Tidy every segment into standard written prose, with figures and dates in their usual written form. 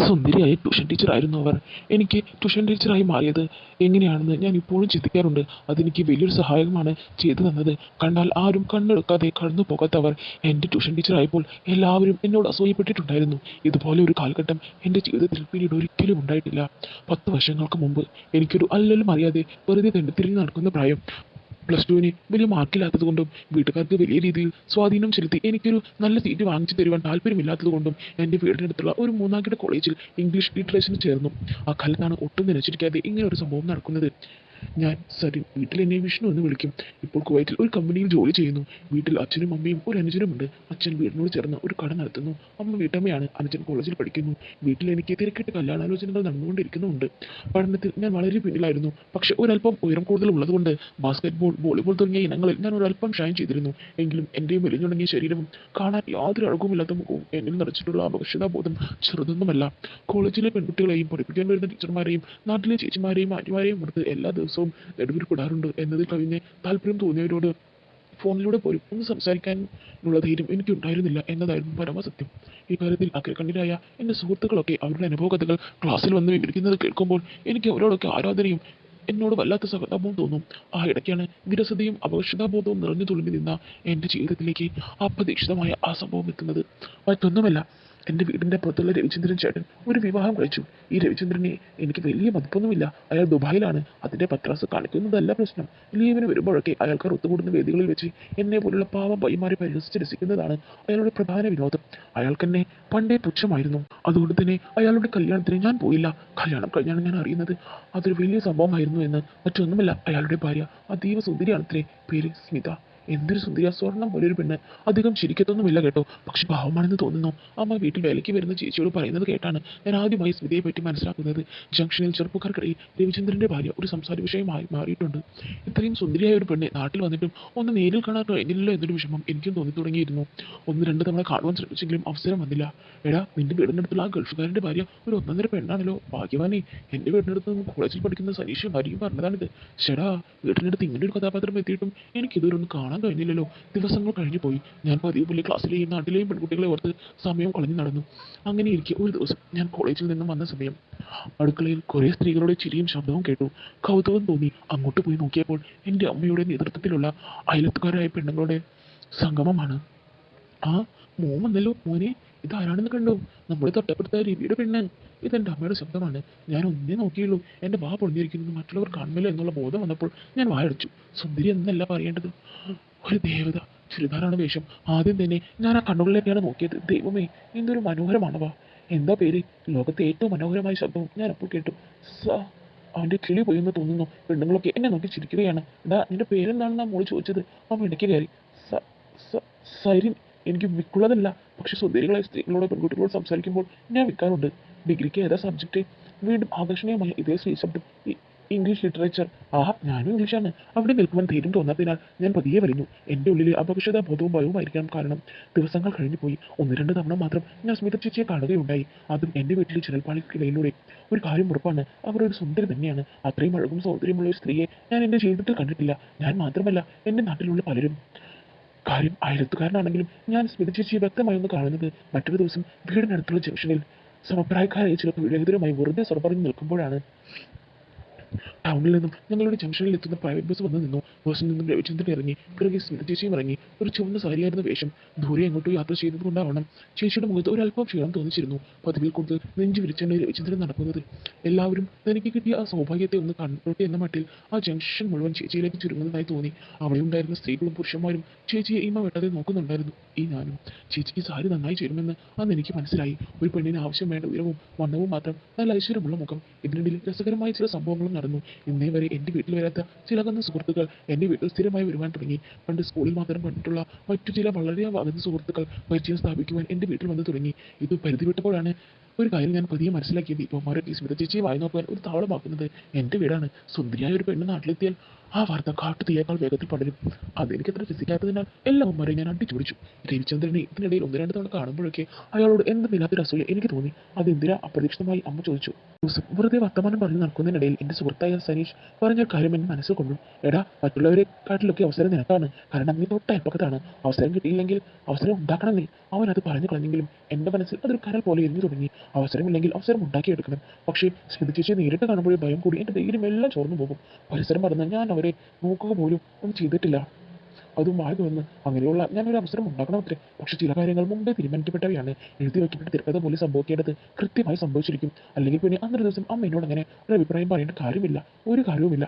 സുന്ദരിയായ ട്യൂഷൻ ടീച്ചറായിരുന്നു അവർ. എനിക്ക് ട്യൂഷൻ ടീച്ചറായി മാറിയത് എങ്ങനെയാണെന്ന് ഞാൻ ഇപ്പോഴും ചിന്തിക്കാറുണ്ട്. അതെനിക്ക് വലിയൊരു സഹായമാണ് ചെയ്തു തന്നത്. കണ്ടാൽ ആരും കണ്ണെടുക്കാതെ കടന്നു പോകാത്തവർ എൻ്റെ ട്യൂഷൻ ടീച്ചറായപ്പോൾ എല്ലാവരും എന്നോട് അസൂയപ്പെട്ടിട്ടുണ്ടായിരുന്നു. ഇതുപോലെ ഒരു കാലഘട്ടം എൻ്റെ ജീവിതത്തിൽ പിന്നീട് ഒരിക്കലും ഉണ്ടായിട്ടില്ല. 10 വർഷങ്ങൾക്ക് മുമ്പ് എനിക്കൊരു അല്ലലും അറിയാതെ വെറുതെ തെണ്ടിത്തിരിഞ്ഞ് നടക്കുന്ന പ്രായം. പ്ലസ് ടുവിന് വലിയ മാർക്കില്ലാത്തത് കൊണ്ടും വീട്ടുകാർക്ക് വലിയ രീതിയിൽ സ്വാധീനം ചെലുത്തി എനിക്കൊരു നല്ല സീറ്റ് വാങ്ങിച്ചു തരുവാൻ താല്പര്യമില്ലാത്തത് കൊണ്ടും എൻ്റെ വീടിനടുത്തുള്ള ഒരു മൂന്നാംകിട കോളേജിൽ ഇംഗ്ലീഷ് ലിറ്ററേച്ചറിന് ചേർന്നു. ആ കാലത്താണ് ഒട്ടും നനച്ചിരിക്കാതെ ഇങ്ങനെ ഒരു സംഭവം നടക്കുന്നത്. ഞാൻ സരിൻ, വീട്ടിൽ എന്നെ വിഷ്ണു എന്ന് വിളിക്കും. ഇപ്പോൾ കുവൈറ്റിൽ ഒരു കമ്പനിയിൽ ജോലി ചെയ്യുന്നു. വീട്ടിൽ അച്ഛനും അമ്മയും ഒരു അനുജനുമുണ്ട്. അച്ഛൻ വീടിനോട് ചേർന്ന് ഒരു കട നടത്തുന്നു. അമ്മ വീട്ടമ്മയാണ്. അനുജൻ കോളേജിൽ പഠിക്കുന്നു. വീട്ടിൽ എനിക്ക് തിരക്കിട്ട് കല്യാണാലോചനകൾ നടന്നുകൊണ്ടിരിക്കുന്നുമുണ്ട്. പഠനത്തിൽ ഞാൻ വളരെ പിന്നിലായിരുന്നു. പക്ഷെ ഒരല്പം ഉയരം കൂടുതൽ ഉള്ളതുകൊണ്ട് ബാസ്കറ്റ്ബോൾ, വോളിബോൾ തുടങ്ങിയ ഇനങ്ങളിൽ ഞാൻ ഒരല്പം ഷൈൻ ചെയ്തിരുന്നു. എങ്കിലും എൻ്റെ മെലിഞ്ഞുണങ്ങിയ ശരീരവും കാണാൻ യാതൊരു അഴകുമില്ലാത്ത മുഖവും എന്നിൽ നിറച്ചിട്ടുള്ള അപകർഷതാബോധം ചെറുതൊന്നുമല്ല. കോളേജിലെ പെൺകുട്ടികളെയും പഠിപ്പിക്കാൻ വരുന്ന ടീച്ചർമാരെയും നാട്ടിലെ ചേച്ചിമാരെയും ആന്റിമാരെയും ഓർത്ത് എല്ലാ ദിവസവും നെടുവീർപ്പിടാറുണ്ട് എന്നതിൽ കവിഞ്ഞ് താല്പര്യം തോന്നിയവരോട് ഫോണിലൂടെ പോലും ഒന്ന് സംസാരിക്കാനുള്ള ധൈര്യം എനിക്കുണ്ടായിരുന്നില്ല എന്നതായിരുന്നു പരമസത്യം. ഇക്കാര്യത്തിൽ അഗ്രകണ്യരായ എൻ്റെ സുഹൃത്തുക്കളൊക്കെ അവരുടെ അനുഭവകഥകൾ ക്ലാസ്സിൽ വന്ന് വിവരിക്കുന്നത് കേൾക്കുമ്പോൾ എനിക്ക് അവരോടൊക്കെ ആരാധനയും എന്നോട് വല്ലാത്ത സഹതാപവും തോന്നും. ആ ഇടയ്ക്കാണ് വിരസതയും അപകർഷതാബോധവും നിറഞ്ഞു തുളുമ്പി നിന്ന എൻ്റെ ജീവിതത്തിലേക്ക് അപ്രതീക്ഷിതമായ ആ സംഭവം എത്തുന്നത്. മറ്റൊന്നുമല്ല, എൻ്റെ വീടിൻ്റെ പുറത്തുള്ള രവിചന്ദ്രൻ ചേട്ടൻ ഒരു വിവാഹം കഴിച്ചു. ഈ രവിചന്ദ്രനെ എനിക്ക് വലിയ മതിപ്പൊന്നുമില്ല. അയാൾ ദുബായിലാണ്. അതിൻ്റെ പത്രാസ് കാണിക്കുന്നതല്ല പ്രശ്നം. ലീവിന് വരുമ്പോഴൊക്കെ അയാൾക്കാർ ഒത്തുകൂടുന്ന വേദികളിൽ വെച്ച് എന്നെ പോലുള്ള പാവം പയ്യന്മാരെ പരിഹസിച്ച് രസിക്കുന്നതാണ് അയാളുടെ പ്രധാന വിനോദം. അയാൾക്കെന്നെ പണ്ടേ പുച്ഛമായിരുന്നു. അതുകൊണ്ട് തന്നെ അയാളുടെ കല്യാണത്തിന് ഞാൻ പോയില്ല. കല്യാണം കഴിഞ്ഞാണ് ഞാൻ അറിയുന്നത് അതൊരു വലിയ സംഭവമായിരുന്നു എന്ന്. മറ്റൊന്നുമല്ല, അയാളുടെ ഭാര്യ അതീവ സുന്ദരിയാണത്രേ. പേര് സ്മിത. എന്തൊരു സുന്ദരിയ! സ്വർണം പോലൊരു പെണ്ണ്. അധികം ശരിക്കത്തൊന്നുമില്ല കേട്ടോ, പക്ഷെ പാവമാണെന്ന് തോന്നുന്നു. അമ്മ വീട്ടിൽ വേലയ്ക്ക് വരുന്ന ചേച്ചിയോട് പറയുന്നത് കേട്ടാണ് ഞാൻ ആദ്യമായി സ്മിതയെ പറ്റി മനസ്സിലാക്കുന്നത്. ജംഗ്ഷനിൽ ചെറുപ്പക്കാർക്കിടയിൽ രവിചന്ദ്രൻ്റെ ഭാര്യ ഒരു സംസാര വിഷയമായി മാറിയിട്ടുണ്ട്. ഇത്രയും സുന്ദരിയായ ഒരു പെണ്ണ് നാട്ടിൽ വന്നിട്ടും ഒന്ന് നേരിൽ കാണാൻ കഴിഞ്ഞില്ലല്ലോ എന്നൊരു വിഷമം എനിക്കും തോന്നി തുടങ്ങിയിരുന്നു. ഒന്ന് രണ്ട് തവണ കാണുവാൻ ശ്രമിച്ചെങ്കിലും അവസരം വന്നില്ല. എടാ, നിന്റെ വീടിനടുത്തുള്ള ആ ഗൾഫുകാരൻ്റെ ഭാര്യ ഒരു ഒന്നൊന്നര പെണ്ണാണല്ലോ. ഭാഗ്യവാനേ. എൻ്റെ വീടിനടുത്ത് നിന്ന് കോളേജിൽ പഠിക്കുന്ന സനീഷും ഭാര്യയും പറഞ്ഞതാണിത്. ചേടാ, വീട്ടിനടുത്ത് ഇങ്ങനെ ഒരു കഥാപാത്രം എത്തിയിട്ടും എനിക്കിതുവരെ ഒന്ന് കാണാൻ കഴിഞ്ഞില്ലല്ലോ. ദിവസങ്ങൾ കഴിഞ്ഞു പോയി. ഞാൻ പതിവ് പോലെ ക്ലാസ്സിലെയും നാട്ടിലെയും പെൺകുട്ടികളെ ഓർത്ത് സമയം കളഞ്ഞു നടന്നു. അങ്ങനെ ഇരിക്കെ ഒരു ദിവസം ഞാൻ കോളേജിൽ നിന്നും വന്ന സമയം അടുക്കളയിൽ കുറേ സ്ത്രീകളുടെ ചിരിയും ശബ്ദവും കേട്ടു. കൗതുകം തോന്നി. അങ്ങോട്ട് പോയി നോക്കിയപ്പോൾ എൻ്റെ അമ്മയുടെ നേതൃത്വത്തിലുള്ള അയലത്തുകാരായ പെണ്ണുങ്ങളുടെ സംഗമമാണ്. ആ, മോൻ വന്നല്ലോ. മോനെ, ഇതാരാണെന്ന് കണ്ടോ? നമ്മുടെ തൊട്ടപ്പെടുത്ത രവിയുടെ പെണ്ണ്. ഇതെൻ്റെ അമ്മയുടെ ശബ്ദമാണ്. ഞാൻ ഒന്നേ നോക്കിയുള്ളൂ. എൻ്റെ വാ പൊളിഞ്ഞിരിക്കുന്നത് മറ്റുള്ളവർ കാണുമല്ലോ എന്നുള്ള ബോധം വന്നപ്പോൾ ഞാൻ വായടച്ചു. സുന്ദരി എന്നല്ല പറയേണ്ടത്, ഒരു ദേവത. ചുരിദാറാണ് വേഷം. ആദ്യം തന്നെ ഞാൻ ആ കണ്ണുകളിലേക്കാണ് നോക്കിയത്. ദൈവമേ, എന്തൊരു മനോഹരമാണവാ! എന്താ പേര്? ലോകത്തെ ഏറ്റവും മനോഹരമായ ശബ്ദവും ഞാൻ അപ്പോൾ കേട്ടു. സ അവൻ്റെ കിളി പോയെന്ന് തോന്നുന്നു. പെണ്ണുങ്ങളൊക്കെ എന്നെ നോക്കി ചിരിക്കുകയാണ്. എടാ, നിന്റെ പേരെന്താണെന്നാ മോള് ചോദിച്ചത്. അവൻ ഇടയ്ക്ക് കയറി. സ സ സൈരിൻ. എനിക്ക് വിക്കുള്ളതല്ല, പക്ഷെ സുന്ദരികളായ സ്ത്രീകളോട് പെൺകുട്ടികളോട് സംസാരിക്കുമ്പോൾ ഞാൻ വിൽക്കാറുണ്ട്. ഡിഗ്രിക്ക് ഏതാ സബ്ജക്റ്റ്? വീണ്ടും ആകർഷണീയമായ ഇതേ സ്ത്രീ ശബ്ദം. English literature. ആഹാ, ഞാനും ഇംഗ്ലീഷാണ്. അവിടെ നിൽക്കുവാൻ ധൈര്യം തോന്നാത്തതിനാൽ ഞാൻ പതിയെ വരുന്നു. എൻ്റെ ഉള്ളിലെ അപകർഷതാ ബോധവും ഭയവുമായിരിക്കണം കാരണം. ദിവസങ്ങൾ കഴിഞ്ഞു പോയി. ഒന്ന് രണ്ട് തവണ മാത്രം ഞാൻ സ്മിത ചേച്ചിയെ കാണുകയുണ്ടായി. അതും എൻ്റെ വീട്ടിലെ ജനൽപ്പാളിക്കിടയിലൂടെ. ഒരു കാര്യം ഉറപ്പാണ്, അവർ ഒരു സുന്ദരി തന്നെയാണ്. അത്രയും അഴകും സൗന്ദര്യമുള്ള ഒരു സ്ത്രീയെ ഞാൻ എൻ്റെ ജീവിതത്തിൽ കണ്ടിട്ടില്ല. ഞാൻ മാത്രമല്ല, എൻ്റെ നാട്ടിലുള്ള പലരും. കാര്യം അയലത്തുകാരനാണെങ്കിലും ഞാൻ സ്മിത ചേച്ചിയെ വ്യക്തമായൊന്ന് കാണുന്നത് മറ്റൊരു ദിവസം വീടിനടുത്തുള്ള ജംഗ്ഷനിൽ സമപ്രായക്കാരായ ചില പുരോഹിതരുമായി വെറുതെ സ്വറ പറഞ്ഞു നിൽക്കുമ്പോഴാണ്. ടൗണിൽ നിന്നും ഞങ്ങളുടെ ജംഗ്ഷനിൽ എത്തുന്ന പ്രൈവറ്റ് ബസ് വന്ന് നിന്നു. ബസ്സിൽ നിന്നും രവിചന്ദ്രൻ ഇറങ്ങി. പിറകെ സ്മിത ചേച്ചിയും ഇറങ്ങി. ഒരു ചുവന്ന സാരിയായിരുന്ന വേഷം. ദൂരെ എങ്ങോട്ടോ യാത്ര ചെയ്തത് കൊണ്ടാവണം ചേച്ചിയുടെ മുഖത്ത് ഒരല്പം ക്ഷീണം തോന്നിച്ചിരുന്നു. പതിവിൽ കൂടുതൽ നെഞ്ചു വിരിച്ചാണ് രവിചന്ദ്രൻ നടക്കുന്നത്. എല്ലാവരും തനിക്ക് കിട്ടിയ ആ സൗഭാഗ്യത്തെ ഒന്ന് കണ്ടോട്ടെ എന്ന മട്ടിൽ ആ ജംഗ്ഷൻ മുഴുവൻ ചേച്ചിയിലേക്ക് ചുരുങ്ങുന്നതായി തോന്നി. അവിടെ ഉണ്ടായിരുന്ന സ്ത്രീകളും പുരുഷന്മാരും ചേച്ചിയെ ഈമ വെട്ടാതെ നോക്കുന്നുണ്ടായിരുന്നു. ഈ ഞാനും. ചേച്ചിക്ക് സാരി നന്നായി ചേരുമെന്ന് അന്ന് എനിക്ക് മനസ്സിലായി. ഒരു പെണ്ണിന് ആവശ്യം വേണ്ട ഉയരവും വണ്ണവും മാത്രം, നല്ല ഐശ്വര്യമുള്ള മുഖം. ഇതിനിടയിൽ രസകരമായ ചില സംഭവങ്ങളും നടന്നു. ഇന്നേ വരെ എൻ്റെ വീട്ടിൽ വരാത്ത ചില അകന്ന സുഹൃത്തുക്കൾ എൻ്റെ വീട്ടിൽ സ്ഥിരമായി വരുവാൻ തുടങ്ങി. പണ്ട് സ്കൂളിൽ മാത്രം കണ്ടിട്ടുള്ള മറ്റു ചില വളരെ അകന്ന സുഹൃത്തുക്കൾ പരിചയം സ്ഥാപിക്കുവാൻ എൻ്റെ വീട്ടിൽ വന്നു തുടങ്ങി. ഇത് പരിധി വിട്ടപ്പോഴാണ് ഒരു കാര്യം ഞാൻ പതിയെ മനസ്സിലാക്കിയത്. ഇപ്പോൾ മാരൊക്കെ സ്മിത ചേച്ചിയെ വായി നോക്കുവാൻ ഒരു താവളമാക്കുന്നത് എൻ്റെ വീടാണ്. സുന്ദരിയായ ഒരു പെണ്ണ് നാട്ടിലെത്തിയാൽ ആ വാർത്ത കാട്ടുതീയേക്കാൾ വേഗത്തിൽ പടരും. അതെനിക്കത്ര രസിക്കാത്തതിനാൽ എല്ലാവന്മാരെയും ഞാൻ അടിച്ചു പിടിച്ചു. രവിചന്ദ്രനെ ഇതിനിടയിൽ ഒന്ന് രണ്ട് തവണ കാണുമ്പോഴൊക്കെ അയാളോട് എന്തെന്നില്ലാത്തൊരു അസൂയ എനിക്ക് തോന്നി. അതെന്തിനാ അപ്രതീക്ഷിതമായി അമ്മ ചോദിച്ചു. ദിവസം വെറുതെ വർത്തമാനം പറഞ്ഞ് നടക്കുന്നതിനിടയിൽ എൻ്റെ സുഹൃത്തായ സനീഷ് പറഞ്ഞൊരു കാര്യം എന്നെ മനസ്സിൽ കൊണ്ടു. എടാ, മറ്റുള്ളവരെ കാട്ടിലൊക്കെ അവസരം നിനക്കാണ്. കാരണം നീ തൊട്ട അയൽപ്പക്കത്താണ്. അവസരം കിട്ടിയില്ലെങ്കിൽ അവസരം ഉണ്ടാക്കണം നീ. അവനത് പറഞ്ഞു കളഞ്ഞെങ്കിലും എൻ്റെ മനസ്സിൽ അതൊരു കനൽ പോലെ എരിഞ്ഞു തുടങ്ങി. അവസരമില്ലെങ്കിൽ അവസരം ഉണ്ടാക്കിയെടുക്കണം. പക്ഷേ സ്മിത ചേച്ചിയെ നേരിട്ട് കാണുമ്പോഴേ ഭയം കൂടി എൻ്റെ ധൈര്യം എല്ലാം ചോർന്നു പോകും. പരിസരം മറന്ന് ഞാൻ അവരെ നോക്കുക പോലും ഒന്നും ചെയ്തിട്ടില്ല. അതും വായി തുറന്ന് അങ്ങനെയുള്ള ഞാനൊരു അവസരം ഉണ്ടാക്കണമത്രേ. പക്ഷെ ചില കാര്യങ്ങൾ മുമ്പേ തീരുമാനിക്കപ്പെട്ടവയാണ്. എഴുതി വയ്ക്കപ്പെട്ട തിരക്കഥ പോലെ സംഭവിക്കേണ്ടത് കൃത്യമായി സംഭവിച്ചിരിക്കും. അല്ലെങ്കിൽ പിന്നെ അന്നൊരു ദിവസം അമ്മ എന്നോട് അങ്ങനെ ഒരു അഭിപ്രായം പറയേണ്ട കാര്യമില്ല. ഒരു കാര്യവുമില്ല.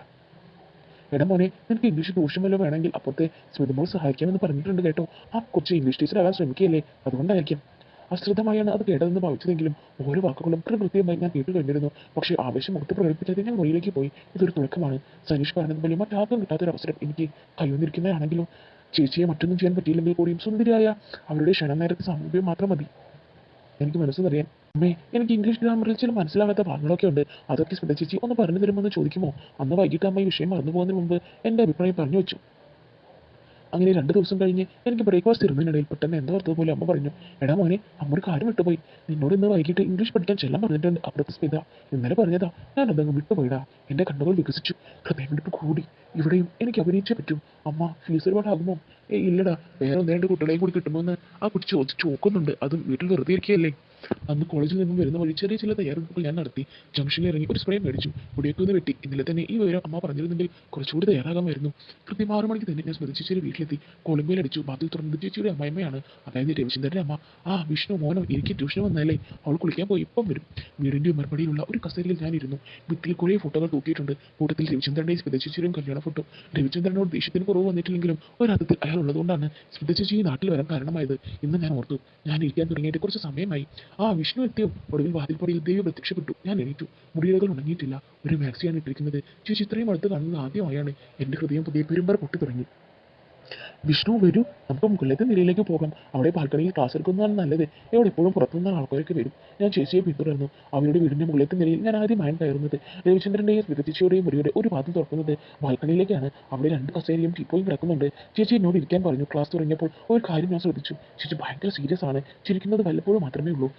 എടാ മോനെ, നിനക്ക് ഇംഗ്ലീഷ് ട്യൂഷൻ വല്ലതും വേണമെങ്കിൽ അപ്പുറത്തെ സ്മിതമോൾ സഹായിക്കാമെന്ന് പറഞ്ഞിട്ടുണ്ട് കേട്ടോ. ആ കുറച്ച് ഇംഗ്ലീഷ് ടീച്ചറാകാൻ ശ്രമിക്കുകയല്ലേ, അതുകൊണ്ടായിരിക്കും. അശ്രദ്ധമായാണ് അത് കേട്ടതെന്ന് ഭാവിച്ചതെങ്കിലും ഓരോ വാക്കുകളും കൃത്യമായി ഞാൻ കേട്ടു കഴിഞ്ഞിരുന്നു. പക്ഷേ ആവേശം മുഖത്ത് പ്രകടിപ്പിച്ചത് ഞാൻ മുറിയിലേക്ക് പോയി. ഇതൊരു തുടക്കമാണ്. സനീഷ് പറഞ്ഞതുപോലെ മറ്റാർക്കും കിട്ടാത്തൊരു അവസരം എനിക്ക് കൈവന്നിരിക്കുന്നതാണെങ്കിലും ചേച്ചിയെ മറ്റൊന്നും ചെയ്യാൻ പറ്റിയില്ലെങ്കിൽ കൂടിയും സുന്ദരിയായ അവരുടെ ക്ഷണനേരത്തെ സമീപം മാത്രം മതി എനിക്ക് മനസ്സിലറിയാൻ. അമ്മേ, എനിക്ക് ഇംഗ്ലീഷ് ഗ്രാമറിൽ ചില മനസ്സിലാകാത്ത ഭാഗങ്ങളൊക്കെ ഉണ്ട്. അതൊക്കെ സ്മിത ചേച്ചി ഒന്ന് പറഞ്ഞു തരുമെന്ന് ചോദിക്കുമോ? അന്ന് വൈകിട്ട് അമ്മ ഈ വിഷയം മറന്നു പോകുന്നതിന് മുമ്പ് എൻ്റെ അഭിപ്രായം പറഞ്ഞു വെച്ചു. അങ്ങനെ 2 ദിവസം കഴിഞ്ഞ് എനിക്ക് ബ്രേക്ക്ഫാസ്റ്റ് തരുന്നതിനിടയിൽ പെട്ടെന്ന് എന്തോ ഓർത്തതുപോലെ അമ്മ പറഞ്ഞു, എടാ മോനെ, അമ്മ ഒരു കാര്യം വിട്ടുപോയി. നിന്നോട് ഇന്ന് വൈകിട്ട് ഇംഗ്ലീഷ് പഠിക്കാൻ ചെല്ലാൻ പറഞ്ഞിട്ടുണ്ട് അപ്പുറത്തെ സ്മിത. ഇന്നലെ പറഞ്ഞതാ, ഞാൻ അതങ്ങ് വിട്ടുപോയിടാ. എൻ്റെ കണ്ണുകൾ വികസിച്ചു, ഹൃദയമിടിപ്പ് കൂടി. ഇവിടെയും എനിക്ക് അഭിനയിച്ചേ പറ്റൂ. അമ്മ, ഫീസ് ഒരുപാടാകുമോ? ഇല്ലടാ, വേറെ ഒന്ന് രണ്ട് കുട്ടികളെയും കൂടി കിട്ടുമോയെന്ന് ആ കുട്ടി ചോദിച്ച് നോക്കുന്നുണ്ട്. അതും വീട്ടിൽ വെറുതെ ഇരിക്കുകയല്ലേ. അന്ന് കോളേജിൽ നിന്നും വരുന്ന വഴി ചെറിയ ചില തയ്യാറെടുപ്പുകൾ ഞാൻ നടത്തി. ജംഗ്ഷനിൽ ഇറങ്ങി ഒരു സ്പ്രേ മേടിച്ചു. മുടിയൊക്കെ ഒന്ന് വെട്ടി. ഇന്നലെ തന്നെ ഈ വിവരം അമ്മ പറഞ്ഞിരുന്നെങ്കിൽ കുറച്ചുകൂടി തയ്യാറാകാമായിരുന്നു. കൃത്യം 6 മണിക്ക് തന്നെ ഞാൻ സ്മൃതി ചേച്ചിയുടെ വീട്ടിലെത്തി. കോളിംഗ് ബെൽ അടിച്ചു. വാതിൽ തുറന്നത് ചേച്ചിയുടെ അമ്മായിമ്മയാണ്, അതായത് രവിചന്ദ്രൻ്റെ അമ്മ. ആ വിഷ്ണു മോനോ, എനിക്ക് ട്യൂഷന് വന്നാലേ. അവൾ കുളിക്കാൻ പോയി, ഇപ്പം വരും. വീടിൻ്റെ ഉമ്മർപ്പടിയിലുള്ള ഒരു കസേരയിൽ ഞാനിരുന്നു. ഭിത്തിയിൽ കുറേ ഫോട്ടോകൾ തൂക്കിയിട്ടുണ്ട്. കൂട്ടത്തിൽ രവിചന്ദ്രൻ്റെയും സ്മിത ചേച്ചിയുടെയും കല്യാണ ഫോട്ടോ. രവിചന്ദ്രനോട് ദേഷ്യത്തിന് കുറവ് വന്നിട്ടില്ലെങ്കിലും ഒരർത്ഥത്തിൽ അയാൾ ഉള്ളതുകൊണ്ടാണ് സ്മിത ചേച്ചി ഈ നാട്ടിൽ വരാൻ കാരണമായത്. ഇന്ന് ഞാൻ ഓർത്തു, ഞാൻ ഇരിക്കാൻ തുടങ്ങിയിട്ട് കുറച്ച് സമയമായി. ആ വിഷ്ണു എത്തിയോ? ഒടുവിൽ വാതിൽപ്പടിയിൽ ദേവി പ്രത്യക്ഷപ്പെട്ടു. ഞാൻ എണീറ്റു. മുടിയിഴകൾ ഉണങ്ങിയിട്ടില്ല. ഒരു മാക്സിയാണ് ഇട്ടിരിക്കുന്നത്. ചേച്ചി ഇത്രയും അടുത്ത് കാണുന്നത് ആദ്യമായാണ്. എൻ്റെ ഹൃദയം പുതിയ പെരുമ്പറ പൊട്ടി തുടങ്ങി. വിഷ്ണു, വരൂ, നമുക്ക് മുകളിലത്തെ നിലയിലേക്ക് പോകാം. അവിടെ ബാൽക്കണിയിൽ ക്ലാസ് എടുക്കുന്നതാണ് നല്ലത്. ഇവിടെ എപ്പോഴും പുറത്തുനിന്ന് ആൾക്കാരൊക്കെ വരും. ഞാൻ ചേച്ചിയെ പിന്തുടർന്നു. അവരുടെ വീടിൻ്റെ മുകളിലത്തെ നിലയിൽ ഞാൻ ആദ്യമായാണ് കയറുന്നത്. രവിചന്ദ്രൻ്റെയും സ്മിതചേച്ചിയുടെയും മുറിയുടെ ഒരു വാതിൽ തുറക്കുന്നത് ബാൽക്കണിയിലേക്കാണ്. അവിടെ 2 കസേരയും ടീപ്പോയും കിടക്കുന്നുണ്ട്. ചേച്ചി എന്നോട് ഇരിക്കാൻ പറഞ്ഞു. ക്ലാസ് തുടങ്ങിയപ്പോൾ ഒരു കാര്യം ഞാൻ ശ്രദ്ധിച്ചു. ചേച്ചി ഭയങ്കര സീരിയസ് ആണ്. ചിരിക്കുന്നത് വല്ലപ്പോഴും മാത്രമേ ഉള്ളൂ.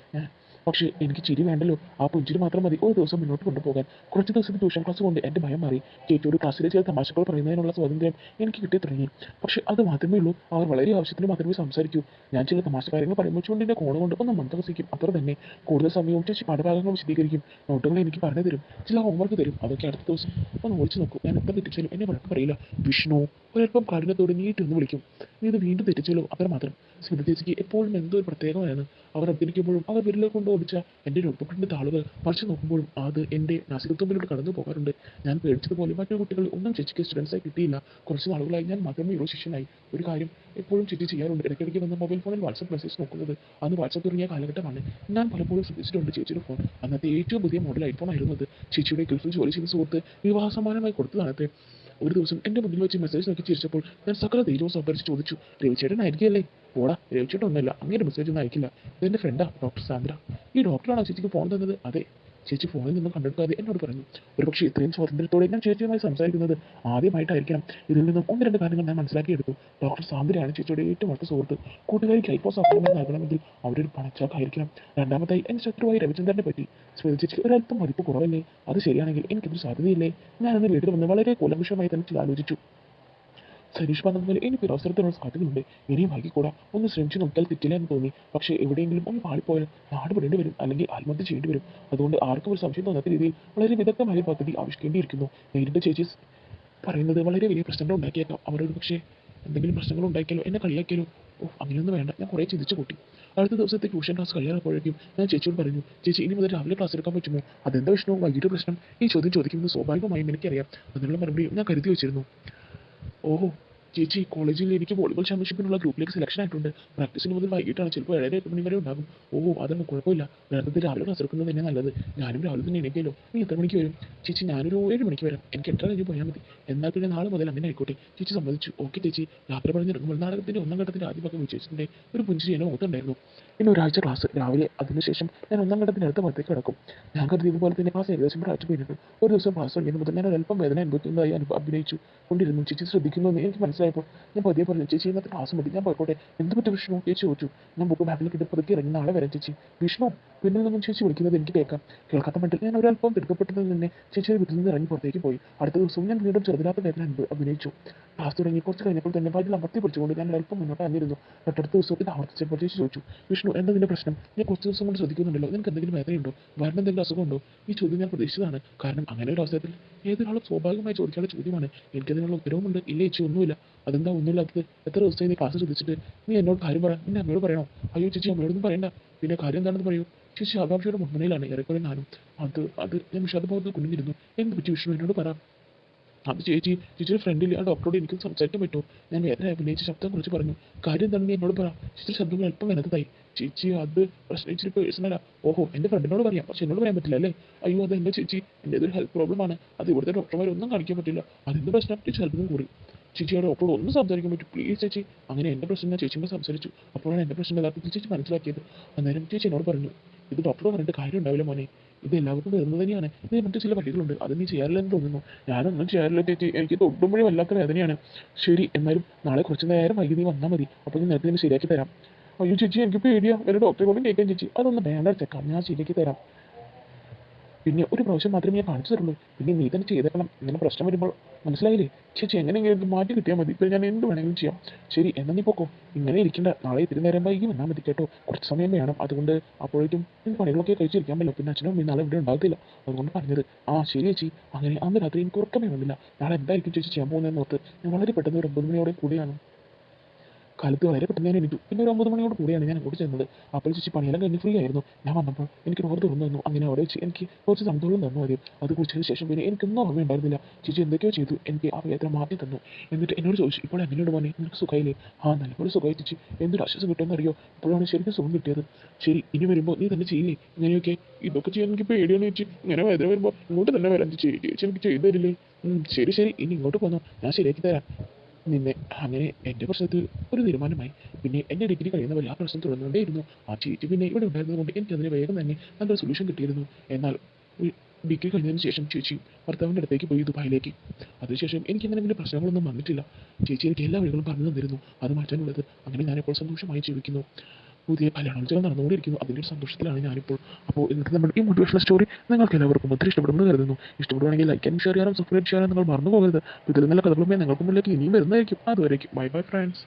പക്ഷേ എനിക്ക് ചിരി വേണ്ടല്ലോ. ആ പുഞ്ചിരി മാത്രം മതി ഒരു ദിവസം മുന്നോട്ട് കൊണ്ടുപോകാൻ. കുറച്ച് ദിവസത്തെ ട്യൂഷൻ ക്ലാസ് കൊണ്ട് എൻ്റെ ഭയം മാറി. ചേച്ചിയോട് ക്ലാസ്സിലെ ചില തമാശകൾ പറയുന്നതിനുള്ള സ്വാതന്ത്ര്യം എനിക്ക് കിട്ടി തുടങ്ങി. പക്ഷേ അത് മാത്രമേ ഉള്ളൂ. അവർ വളരെ ആവശ്യത്തിന് മാത്രമേ സംസാരിക്കൂ. ഞാൻ ചില തമാശ കാര്യങ്ങൾ പറയുമ്പോൾ ചുണ്ടിൻ്റെ കോണ കൊണ്ട് ഒന്ന് മന്ദഹസിക്കും, അത്ര തന്നെ. കൂടുതൽ സമയവും ചേച്ചി പാഠഭാഗങ്ങൾ വിശദീകരിക്കും. നോട്ടുകൾ എനിക്ക് പറഞ്ഞു തരും. ചില ഹോംവർക്ക് തരും. അതൊക്കെ അടുത്ത ദിവസം ഒന്ന് ഓടിച്ചു നോക്കും. ഞാൻ എത്ര തെറ്റിച്ചാലും എന്നെ വഴക്ക് പറയില്ല. വിഷ്ണു ഒരൽപ്പം കാഠിന്യത്തോട് നീട്ടി ഒന്ന് വിളിക്കും. നീ ഇത് വീണ്ടും തെറ്റിച്ചല്ലോ, അത്ര മാത്രം. സ്മിത ചേച്ചിക്ക് എപ്പോഴും എന്തോ ഒരു പ്രത്യേകമാണ്. അവർ അധ്യനിക്കുമ്പോഴും അവർ വിരലുകൾ കൊണ്ട് ഓടിച്ച എൻ്റെ നോട്ട്ബുക്കിൻ്റെ താളുകൾ മറിച്ച് നോക്കുമ്പോഴും അത് എൻ്റെ നാസികത്തുമ്പിലൂടെ കടന്നു പോകാറുണ്ട്. ഞാൻ പേടിച്ചതുപോലെ മറ്റു കുട്ടികൾ ഒന്നും ചേച്ചിക്ക് സ്റ്റുഡൻസായി കിട്ടിയില്ല. കുറച്ച് നാളുകളായി ഞാൻ മാത്രമേ ഉള്ളൂ ശിഷ്യനായി. ഒരു കാര്യം എപ്പോഴും ചേച്ചി ചെയ്യാറുണ്ട്, ഇടയ്ക്കിടയ്ക്ക് വന്ന് മൊബൈൽ ഫോണിൽ വാട്സപ്പ് മെസ്സേജ് നോക്കുന്നത്. അന്ന് വാട്സപ്പ് തുടങ്ങിയ കാലഘട്ടമാണ്. ഞാൻ പലപ്പോഴും ശ്രദ്ധിച്ചിട്ടുണ്ട് ചേച്ചിയുടെ ഫോൺ. അന്നത്തെ ഏറ്റവും പുതിയ മോഡൽ ഐഫോൺ ആയിരുന്നു അത്. ചേച്ചിയുടെ ഗൾഫിൽ ജോലി ചെയ്ത സുഹൃത്ത് വിവാഹ സമ്മാനമായി കൊടുത്തതാണത്തെ. ഒരു ദിവസം എൻ്റെ മുന്നിൽ വെച്ച് മെസ്സേജ് നോക്കി ചിരിച്ചപ്പോൾ ഞാൻ സകല ധൈര്യവും സംഭരിച്ച് ചോദിച്ചു, രവിചേട്ടൻ ആയിരിക്കുകയല്ലേ? ഓടാ, രവിചേട്ടൻ ഒന്നുമില്ല, അങ്ങനെ മെസ്സേജ് ഒന്നും അയക്കില്ല. ഇതെൻ്റെ ഫ്രണ്ടാ, ഡോക്ടർ സാന്ദ്ര. ഈ ഡോക്ടറാണോ ചേച്ചിക്ക് ഫോൺ തന്നത്? അതെ. ചേച്ചി ഫോണിൽ നിന്നും കണ്ടെടുക്കാതെ എന്നോട് പറഞ്ഞു. ഒരുപക്ഷെ ഇത്രയും സ്വാതന്ത്ര്യത്തോടെ ഞാൻ ചേച്ചിയുമായി സംസാരിക്കുന്നത് ആദ്യമായിട്ടായിരിക്കണം. ഇതിൽ നിന്നും 1-2 കാര്യങ്ങൾ ഞാൻ മനസ്സിലാക്കിയെടുത്തു. ഡോക്ടർ സാന്ദ്രയാണ് ചേച്ചിയുടെ ഏറ്റവും അടുത്ത സുഹൃത്ത്. കൂട്ടുകാരിക്ക് ഐഫോൺ സമ്മാനമായി നൽകണമെങ്കിൽ അവരൊരു പണച്ചാക്കായിരിക്കണം. രണ്ടാമതായി എൻ്റെ ശത്രുവായി രവിചന്ദ്രനെ പറ്റി സ്മിത ചേച്ചിക്ക് ഒരല്പം മതിപ്പ് കുറവല്ലേ? അത് ശരിയാണെങ്കിൽ എനിക്കിതൊരു സാധ്യതയില്ലേ? ഞാനന്ന് വീട്ടിൽ വന്ന് വളരെ കൂലങ്കുഷമായി തന്നെ ചില ആലോചിച്ചു. സനീഷ് പറഞ്ഞതുപോലെ എനിക്ക് അവസരത്തിനുള്ള സാധ്യതയുണ്ട്. ഇനിയും വൈകിക്കൂടാ. ഒന്ന് ശ്രമിച്ചു നോക്കിയാൽ തെറ്റില്ല എന്ന് തോന്നി. പക്ഷേ എവിടെയെങ്കിലും ഒന്ന് പാളിപ്പോയാൽ നാട് വിടേണ്ടി വരും, അല്ലെങ്കിൽ ആത്മഹത്യ ചെയ്യേണ്ടി വരും. അതുകൊണ്ട് ആർക്കും ഒരു സംശയം തോന്നാത്ത രീതിയിൽ വളരെ വിദഗ്ധമായ പദ്ധതി ആവിഷ്കരിക്കേണ്ടിയിരിക്കുന്നു. നേരിട്ട് ചേച്ചി പറയുന്നത് വളരെ വലിയ പ്രശ്നങ്ങൾ ഉണ്ടാക്കിയേക്കാം. അവരോട് പക്ഷേ എന്തെങ്കിലും പ്രശ്നങ്ങൾ ഉണ്ടാക്കിയാലോ, എന്നെ കളിയാക്കിയാലോ? അങ്ങനെയൊന്നും വേണ്ട. ഞാൻ കുറേ ചിന്തിച്ചു കൂട്ടി. അടുത്ത ദിവസത്തെ ട്യൂഷൻ ക്ലാസ് കഴിയാറപ്പോഴേക്കും ഞാൻ ചേച്ചിയോട് പറഞ്ഞു, ചേച്ചി ഇനി മുതൽ രാവിലെ ക്ലാസ് എടുക്കാൻ പറ്റുമോ? അതെന്താ വിഷ്ണു വൈകിട്ട് പ്രശ്നം? ഈ ചോദ്യം ചോദിക്കുമെന്ന് സ്വാഭാവികമായും എനിക്കറിയാം. അതിനുള്ള മറുപടിയും ഞാൻ കരുതി വെച്ചിരുന്നു. ഓഹോ, ചേച്ചി കോളേജിൽ എനിക്ക് വോളിബോൾ ചാമ്പ്യൻഷിപ്പിനുള്ള ഗ്രൂപ്പിലേക്ക് സെലക്ഷൻ ആയിട്ടുണ്ട്. പ്രാക്ടീസിന് മുതൽ വൈകിട്ടാണ്, ചിലപ്പോൾ 7:30 വരെ ഉണ്ടാകും. ഓ അതൊന്നും കുഴപ്പമില്ല, വേണ്ടത് രാവിലെ ക്ലാസ് എടുക്കുന്നത് തന്നെ നല്ലത്. ഞാനും രാവിലെ തന്നെ എണീക്കല്ലോ. നീ എത്ര മണിക്ക് വരും? ചേച്ചി ഞാനൊരു 7 മണിക്ക് വരാം, എനിക്ക് 8:30 കഴിഞ്ഞ് പോയാൽ മതി. എന്നാൽ പിന്നെ നാളെ മുതൽ അങ്ങനെ ആയിക്കോട്ടെ. ചേച്ചി സമ്മതിച്ചു. ഓക്കെ ചേച്ചി. യാത്ര പറഞ്ഞിറങ്ങുമ്പോൾ നാടകത്തിൻ്റെ ഒന്നാം ഘട്ടത്തിൻ്റെ ആദ്യ ഭാഗം വിജയിച്ചിട്ടുണ്ട്. ഒരു പുഞ്ചിരി എന്നെ മുഖത്തുണ്ടായിരുന്നു. പിന്നെ ഒരാഴ്ച ക്ലാസ് രാവിലെ, അതിനുശേഷം ഞാൻ ഒന്നാം ഘട്ടത്തിന് അടുത്ത ഭാഗത്തേക്ക് കിടക്കും. ഞാൻ കരുതിയതുപോലെ തന്നെ ക്ലാസ് ഏകദേശം ഒരാഴ്ച കഴിഞ്ഞിട്ട് ഒരു ദിവസം ക്ലാസ് കഴിഞ്ഞ മുതൽ ഞാൻ ഒരല്പം വേദന അനുഭവിക്കുന്നതായി അഭിനയിച്ചു കൊണ്ടിരുന്നു. ചേച്ചി ശ്രദ്ധിക്കുന്നു എന്ന് എനിക്ക് മനസ്സിലായപ്പോൾ ഞാൻ പതിയെ പറഞ്ഞു, ചേച്ചി ഇന്നത്തെ ക്ലാസ് മതി, ഞാൻ പോയിക്കോട്ടെ. എന്ത് പറ്റും വിഷ്ണു? ചേച്ചി ചോദിച്ചു. ഞാൻ ബുക്ക് ബാഗിലേക്ക് ഇട്ട് പതുക്കെ ഇറങ്ങി, നാളെ വരാം ചേച്ചി. വിഷ്ണു പിന്നിൽ നിന്നും ചേച്ചി വിളിക്കുന്നത് എനിക്ക് കേൾക്കാം. കേൾക്കാത്ത മട്ടിൽ ഞാൻ ഒരല്പം തിടുക്കപ്പെട്ടതിൽ തന്നെ ചേച്ചിയുടെ വീട്ടിൽ നിന്ന് ഇറങ്ങി പുറത്തേക്ക് പോയി. അടുത്ത ദിവസവും ഞാൻ വീണ്ടും ചെറുതിലാത്ത വേദന അഭിനയിച്ചു. ക്ലാസ് തുടങ്ങി കുറച്ച് കഴിഞ്ഞപ്പോൾ തന്നെ വയറ്റിൽ അമർത്തി പിടിച്ചുകൊണ്ട് ഞാൻ ഒരല്പം മുന്നോട്ട് അന്നിരുന്നു. തൊട്ടടുത്ത ദിവസവും ഇത് ആവർത്തിച്ചപ്പോൾ ചേച്ചി ചോദിച്ചു, വിഷ്ണു എന്താ നിന്റെ പ്രശ്നം? ഞാൻ കുറച്ച് ദിവസം കൊണ്ട് ശ്രദ്ധിക്കുന്നുണ്ടല്ലോ, നിനക്ക് എന്തെങ്കിലും വേദനയുണ്ടോ? വയറിന് എന്തെങ്കിലും അസുഖമുണ്ടോ? ഈ ചോദ്യം ഞാൻ പ്രതീക്ഷിച്ചതാണ്. കാരണം അങ്ങനെ ഒരു അവസരത്തിൽ ഏതൊരാളും സ്വാഭാവികമായി ചോദിക്കാനുള്ള ചോദ്യമാണ്. എനിക്കതിനുള്ള ഉത്തരവുമുണ്ട്. ഇല്ല ചേച്ചി ഒന്നുമില്ല. അതെന്താ ഒന്നുമില്ലാത്തത്? എത്ര ദിവസമായി നീ ക്ലാസ് ശ്രദ്ധിച്ചിട്ട്? നീ എന്നോട് കാര്യം പറ. നിന്നെ അമ്മയോട് പറയണോ? അയ്യോ ചേച്ചി അമ്മയോടൊന്നും പറയണ്ട. പിന്നെ കാര്യം എന്താണെന്ന് പറയൂ. ചേച്ചി ആകാംക്ഷയുടെ മുൻമനയിലാണ് ഏറെക്കുറെ ഞാനും. അത് ഞാൻ വിഷാദഭാവത്തിൽ കുനിഞ്ഞിരുന്നു. എന്ത് പറ്റി വിഷ്ണു, എന്നോട് പറ. അത് ചേച്ചിയുടെ ഫ്രണ്ടിൽ ആ ഡോക്ടറോട് എനിക്ക് സംസാരിക്കാൻ പറ്റുമോ? ഞാൻ വേദന അഭിനയിച്ച ശബ്ദം കുറിച്ച് പറഞ്ഞു. കാര്യം എന്താണെന്ന് എന്നോട് പറ. ചേച്ചിയുടെ ശബ്ദങ്ങൾ അല്പം വനത്തതായി. ചേച്ചി അത് പ്രശ്നം ഇച്ചിരി പേഴ്സണലാ. ഓഹോ, എൻ്റെ ഫ്രണ്ടിനോട് പറയാം, പക്ഷെ എന്നോട് പറയാൻ പറ്റില്ല അല്ലേ? അയ്യോ അത് എൻ്റെ ചേച്ചി, എൻ്റെ ഒരു ഹെൽത്ത് പ്രോബ്ലമാണ്. അത് ഇവിടുത്തെ ഡോക്ടർമാരൊന്നും കാണിക്കാൻ പറ്റില്ല. അതെന്ത് പ്രശ്നം? ചേച്ചി അല്പം കൂടി. ചേച്ചിയുടെ ഡോക്ടറോട് ഒന്ന് സംസാരിക്കാൻ പറ്റും പ്ലീസ് ചേച്ചി. അങ്ങനെ എൻ്റെ പ്രശ്നം ഞാൻ ചേച്ചിയോട് സംസാരിച്ചു. അപ്പോഴാണ് എൻ്റെ പ്രശ്നം യഥാർത്ഥത്തിൽ ചേച്ചി മനസ്സിലാക്കിയത്. അന്നേരം ചേച്ചി എന്നോട് പറഞ്ഞു, ഇത് ഡോക്ടറോട് പറഞ്ഞിട്ട് കാര്യം ഉണ്ടാവില്ല മോനെ, ഇത് എല്ലാവർക്കും വരുന്നത് തന്നെയാണ്. ഇത് മറ്റു ചില വഴികളുണ്ട്, അത് നീ ചെയ്യാറില്ലെന്ന് തോന്നുന്നു. ഞാനൊന്നും ചെയ്യാറില്ല ചേച്ചി, എനിക്ക് തൊട്ടുമ്പോഴേ വല്ലാത്ത വേദനയാണ്. ശരി, എന്നാലും നാളെ കുറച്ച് നേരം വൈകി നീ വന്നാൽ മതി, അപ്പോൾ ഞാൻ നേരത്തെ ശരിയാക്കി തരാം. അയ്യോ ചേച്ചി എനിക്ക് പേടിയാ, ഒരു ഡോക്ടറെ കൊണ്ടും കേൾക്കാൻ ചേച്ചി. അതൊന്നും വേണ്ട ചെക്കാം, ഞാൻ ശരിയാക്കി തരാം. പിന്നെ ഒരു പ്രാവശ്യം മാത്രമേ ഞാൻ കാണിച്ചു തരുള്ളൂ, പിന്നെ നീ തന്നെ ചെയ്തേക്കണം. ഇങ്ങനെ പ്രശ്നം വരുമ്പോൾ മനസ്സിലായില്ലേ? ചേച്ചി എങ്ങനെയെങ്കിലും മാറ്റി കിട്ടിയാൽ മതി, ഇപ്പോൾ ഞാൻ എന്ത് വേണമെങ്കിലും ചെയ്യാം. ശരി എന്നാൽ നീ പോക്കോ, ഇങ്ങനെ ഇരിക്കേണ്ട, നാളെ ഇത്തിരി നേരം വൈകി വന്നാൽ മതി കേട്ടോ. കുറച്ച് സമയം വേണം, അതുകൊണ്ട് അപ്പോഴേക്കും എനിക്ക് പണികളൊക്കെ കഴിച്ചിരിക്കാമല്ലോ. പിന്നെ അച്ഛനും അമ്മയും നാളെ ഇവിടെ ഉണ്ടാകത്തില്ല, അതുകൊണ്ട് പറഞ്ഞത്. ആ ശരി ചേച്ചി. അങ്ങനെ അന്ന് രാത്രി എനിക്ക് ഉറക്കമേ വന്നില്ല. നാളെ എന്തായിരിക്കും ചേച്ചി ചെയ്യാൻ പോകുന്നതെന്ന് ഓർത്ത് ഞാൻ വളരെ പെട്ടെന്ന് ഒരു 9 മണിയോടെ കൂടിയാണ് കാലത്ത് വളരെ പെട്ടെന്ന് ഞാൻ എണീറ്റു. പിന്നെ ഒരു 9 മണിയോട് കൂടിയാണ് ഞാൻ അങ്ങോട്ട് ചെന്നത്. അപ്പോൾ ചേച്ചി പണിയെല്ലാം കഴിഞ്ഞ് ഫ്രീ ആയിരുന്നു. ഞാൻ വന്നപ്പോൾ എനിക്ക് ഡോർ തുറന്നു തന്നു. അങ്ങനെ അവിടെ വെച്ച് എനിക്ക് കുറച്ച് സന്തോഷം തന്നു ആദ്യം. അത് കുടിച്ചതിന് ശേഷം പിന്നെ എനിക്കൊന്നും ഓർമ്മയുണ്ടായിരുന്നില്ല. ചേച്ചി എന്തൊക്കെയോ ചെയ്തു, എനിക്ക് ആ വേദന മാറ്റി തന്നു. എന്നിട്ട് എന്നോട് ചോദിച്ചു, ഇപ്പോൾ എങ്ങനെയുണ്ട് മോനെ, നിനക്ക് സുഖമായില്ലേ? ആ നല്ലപോലെ സുഖമായി ചേച്ചി. എന്തൊരു ആശ്വാസം കിട്ടുമെന്ന് അറിയോ? ഇപ്പോഴാണ് ശരിക്കും സുഖം കിട്ടിയത്. ശരി, ഇനി വരുമ്പോൾ നീ തന്നെ ചെയ്യില്ലേ ഇങ്ങനെയൊക്കെ? ഇതൊക്കെ ചെയ്യാൻ എനിക്ക് പേടിയാണ് ചേച്ചി. ഇങ്ങനെ വേദന വരുമ്പോൾ ഇങ്ങോട്ട് തന്നെ വരാൻ ചേച്ചി, ചേച്ചി എനിക്ക് ചെയ്തു തരില്ലേ? ശരി ശരി, ഇനി ഇങ്ങോട്ട് പോന്നോ, ഞാൻ ശരിയാക്കി തരാം നിന്നെ. അങ്ങനെ എൻ്റെ പ്രശ്നത്തിൽ ഒരു തീരുമാനമായി. പിന്നെ എൻ്റെ ഡിഗ്രി കഴിയുന്നവരെ ആ പ്രശ്നം തുടർന്നുകൊണ്ടേയിരുന്നു. ആ ചേച്ചി പിന്നെ ഇവിടെ ഉണ്ടായിരുന്നത് കൊണ്ട് എനിക്കതിന് വേഗം തന്നെ നല്ലൊരു സൊല്യൂഷൻ കിട്ടിയിരുന്നു. എന്നാൽ ഡിഗ്രി കഴിഞ്ഞതിന് ശേഷം ചേച്ചി ഭർത്താവിൻ്റെ അടുത്തേക്ക് പോയി, ദുബായിലേക്ക്. അതിനുശേഷം എനിക്കങ്ങനെ വലിയ പ്രശ്നങ്ങളൊന്നും വന്നിട്ടില്ല. ചേച്ചി എനിക്ക് എല്ലാ വഴികളും പറഞ്ഞു തന്നിരുന്നു അത് മാറ്റാനുള്ളത്. അങ്ങനെ ഞാനിപ്പോൾ സന്തോഷമായി ജീവിക്കുന്നു. പുതിയ കല്യാണോത്സവം നടന്നുകൊണ്ടിരിക്കുന്നു, അതിൻ്റെ ഒരു സന്തോഷത്തിലാണ് ഞാനിപ്പോൾ. അപ്പോൾ ഇന്നത്തെ നമ്മുടെ ഈ മോട്ടിവേഷണൽ സ്റ്റോറി നിങ്ങൾക്ക് എല്ലാവർക്കും ഒത്തിരി ഇഷ്ടപ്പെടുമെന്ന് കരുതുന്നു. ഇഷ്ടപ്പെടുവാണെങ്കിൽ ലൈക്ക് ആൻഡ് ഷെയർ ചെയ്യാനും സബ്സ്ക്രൈബ് ചെയ്യാനും നിങ്ങൾ മറന്നു പോകരുത്. ഇതിൽ നല്ല കഥകളുമായി നിങ്ങൾക്ക് മുന്നിലേക്ക് ഇനിയും വരുന്നതായിരിക്കും. അതുവരേക്കും ബൈ ബൈ ഫ്രണ്ട്സ്.